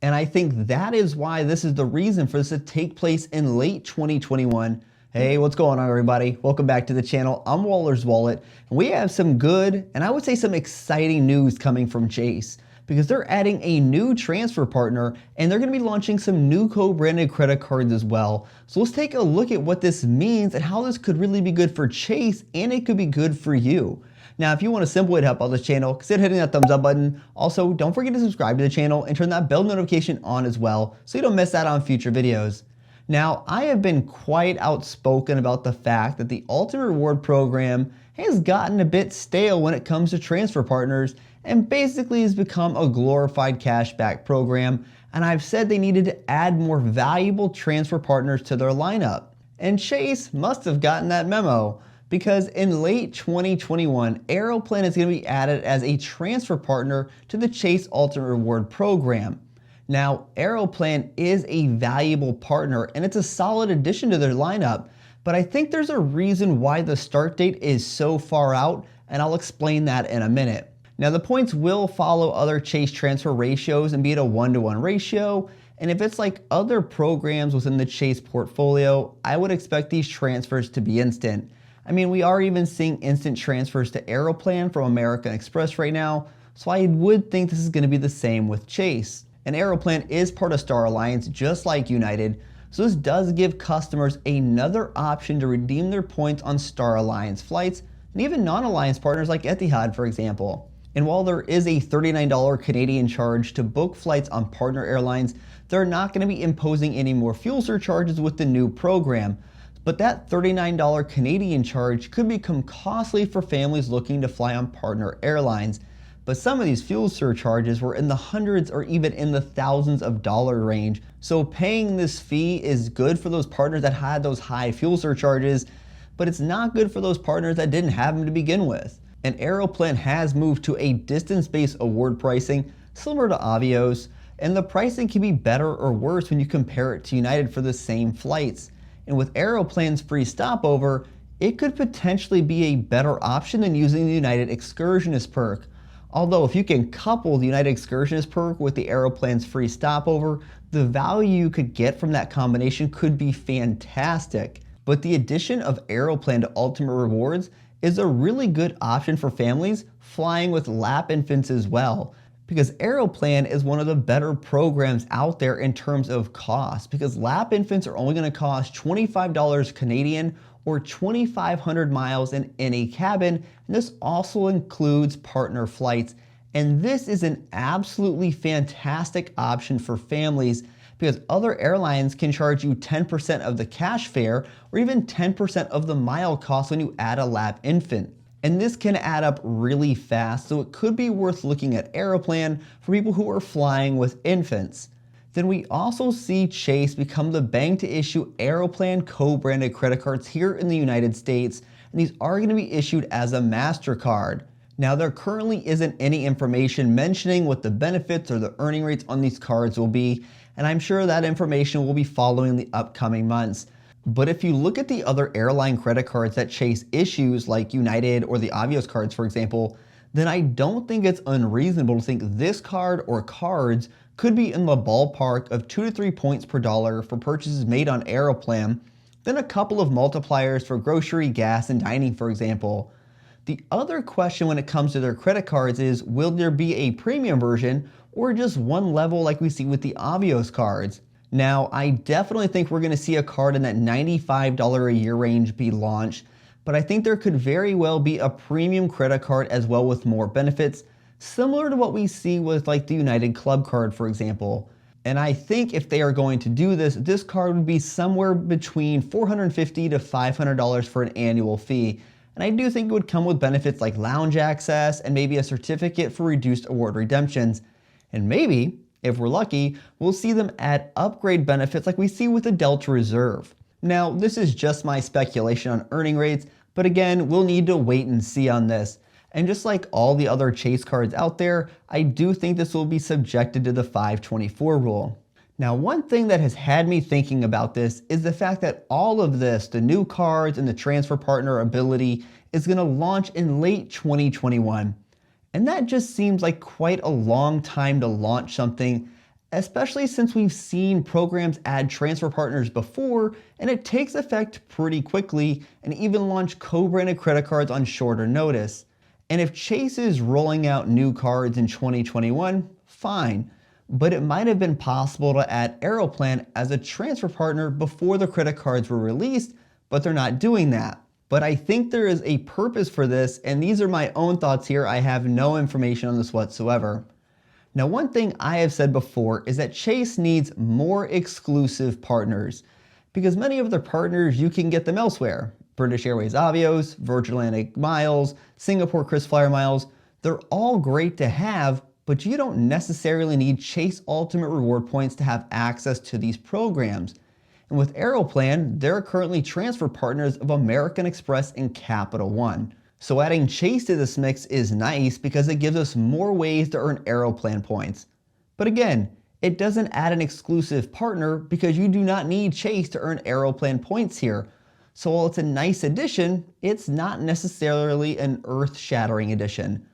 And I think that is why this is the reason for this to take place in late 2021. Hey, what's going on, everybody? Welcome back to the channel. I'm Waller's Wallet, and we have some good, and I would say some exciting news coming from Chase, because they're adding a new transfer partner and they're going to be launching some new co-branded credit cards as well. So let's take a look at what this means and how this could really be good for Chase, and it could be good for you. Now, if you want a simple way to help out this channel, consider hitting that thumbs up button. Also, don't forget to subscribe to the channel and turn that bell notification on as well so you don't miss out on future videos. Now, I have been quite outspoken about the fact that the Ultimate Reward program has gotten a bit stale when it comes to transfer partners and basically has become a glorified cashback program, and I've said they needed to add more valuable transfer partners to their lineup. And Chase must have gotten that memo, because in late 2021, Aeroplan is going to be added as a transfer partner to the Chase Ultimate Reward program. Now, Aeroplan is a valuable partner and it's a solid addition to their lineup, but I think there's a reason why the start date is so far out, and I'll explain that in a minute. Now, the points will follow other Chase transfer ratios and be at a 1-to-1 ratio, and if it's like other programs within the Chase portfolio, I would expect these transfers to be instant. I mean, we are even seeing instant transfers to Aeroplan from American Express right now, so I would think this is going to be the same with Chase. And Aeroplan is part of Star Alliance, just like United, so this does give customers another option to redeem their points on Star Alliance flights, and even non-alliance partners like Etihad, for example. And while there is a $39 Canadian charge to book flights on partner airlines, they're not going to be imposing any more fuel surcharges with the new program. But that $39 Canadian charge could become costly for families looking to fly on partner airlines. But some of these fuel surcharges were in the hundreds or even in the thousands of dollars range. So paying this fee is good for those partners that had those high fuel surcharges, but it's not good for those partners that didn't have them to begin with. And Aeroplan has moved to a distance-based award pricing similar to Avios, and the pricing can be better or worse when you compare it to United for the same flights. And with Aeroplan's free stopover, it could potentially be a better option than using the United Excursionist perk. Although if you can couple the United Excursionist perk with the Aeroplan's free stopover, the value you could get from that combination could be fantastic. But the addition of Aeroplan to Ultimate Rewards is a really good option for families flying with lap infants as well, because Aeroplan is one of the better programs out there in terms of cost, because lap infants are only going to cost $25 Canadian or 2,500 miles in any cabin, and this also includes partner flights. And this is an absolutely fantastic option for families, because other airlines can charge you 10% of the cash fare or even 10% of the mile cost when you add a lap infant. And this can add up really fast, so it could be worth looking at Aeroplan for people who are flying with infants. Then we also see Chase become the bank to issue Aeroplan co-branded credit cards here in the United States, and these are going to be issued as a MasterCard. Now, there currently isn't any information mentioning what the benefits or the earning rates on these cards will be, and I'm sure that information will be following the upcoming months. But if you look at the other airline credit cards that Chase issues, like United or the Avios cards, for example, then I don't think it's unreasonable to think this card or cards could be in the ballpark of 2 to 3 points per dollar for purchases made on Aeroplan, then a couple of multipliers for grocery, gas, and dining, for example. The other question when it comes to their credit cards is, will there be a premium version or just one level like we see with the Avios cards? Now, I definitely think we're going to see a card in that $95 a year range be launched, but I think there could very well be a premium credit card as well with more benefits, similar to what we see with like the United Club card, for example. And I think if they are going to do this, this card would be somewhere between $450 to $500 for an annual fee. And I do think it would come with benefits like lounge access and maybe a certificate for reduced award redemptions. And maybe, if we're lucky, we'll see them add upgrade benefits like we see with the Delta Reserve. Now, this is just my speculation on earning rates, but again, we'll need to wait and see on this. And just like all the other Chase cards out there, I do think this will be subjected to the 524 rule. Now, one thing that has had me thinking about this is the fact that all of this, the new cards and the transfer partner ability, is going to launch in late 2021. And that just seems like quite a long time to launch something, especially since we've seen programs add transfer partners before and it takes effect pretty quickly and even launch co-branded credit cards on shorter notice. And if Chase is rolling out new cards in 2021, fine, but it might have been possible to add Aeroplan as a transfer partner before the credit cards were released, but they're not doing that. But I think there is a purpose for this, and these are my own thoughts here. I have no information on this whatsoever. Now, one thing I have said before is that Chase needs more exclusive partners because many of their partners, you can get them elsewhere. British Airways Avios, Virgin Atlantic Miles, Singapore KrisFlyer Miles, they're all great to have, but you don't necessarily need Chase Ultimate Reward points to have access to these programs. And with Aeroplan, they're currently transfer partners of American Express and Capital One. So adding Chase to this mix is nice because it gives us more ways to earn Aeroplan points. But again, it doesn't add an exclusive partner because you do not need Chase to earn Aeroplan points here. So while it's a nice addition, it's not necessarily an earth-shattering addition.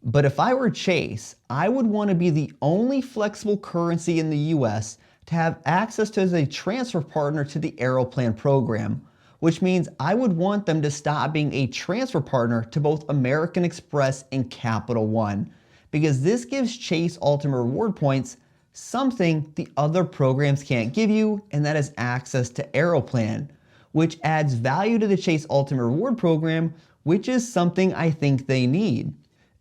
But if I were Chase, I would want to be the only flexible currency in the US to have access to as a transfer partner to the Aeroplan program, which means I would want them to stop being a transfer partner to both American Express and Capital One, because this gives Chase Ultimate Reward points, something the other programs can't give you, and that is access to Aeroplan, which adds value to the Chase Ultimate Reward program, which is something I think they need.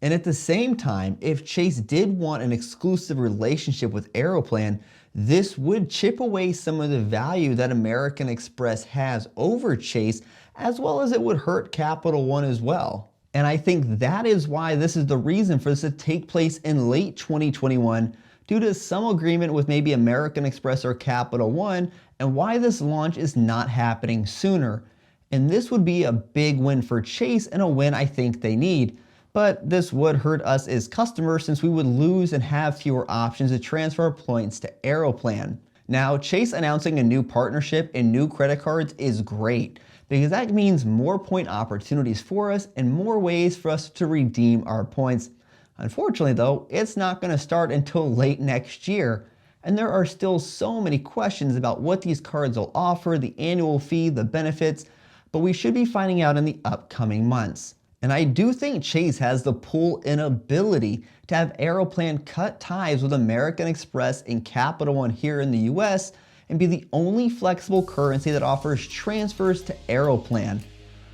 And at the same time, if Chase did want an exclusive relationship with Aeroplan, this would chip away some of the value that American Express has over Chase, as well as it would hurt Capital One as well. And I think that is why this is the reason for this to take place in late 2021 due to some agreement with maybe American Express or Capital One, and why this launch is not happening sooner. And this would be a big win for Chase and a win I think they need. But this would hurt us as customers since we would lose and have fewer options to transfer points to Aeroplan. Now, Chase announcing a new partnership and new credit cards is great because that means more point opportunities for us and more ways for us to redeem our points. Unfortunately though, it's not going to start until late next year, and there are still so many questions about what these cards will offer, the annual fee, the benefits, but we should be finding out in the upcoming months. And I do think Chase has the pull and ability to have Aeroplan cut ties with American Express and Capital One here in the US and be the only flexible currency that offers transfers to Aeroplan.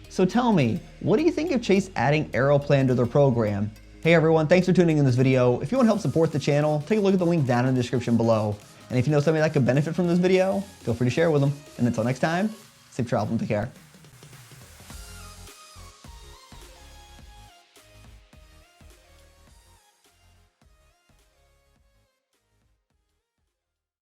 So tell me, what do you think of Chase adding Aeroplan to their program? Hey everyone, thanks for tuning in this video. If you want to help support the channel, take a look at the link down in the description below. And if you know somebody that could benefit from this video, feel free to share it with them. And until next time, safe travel and take care.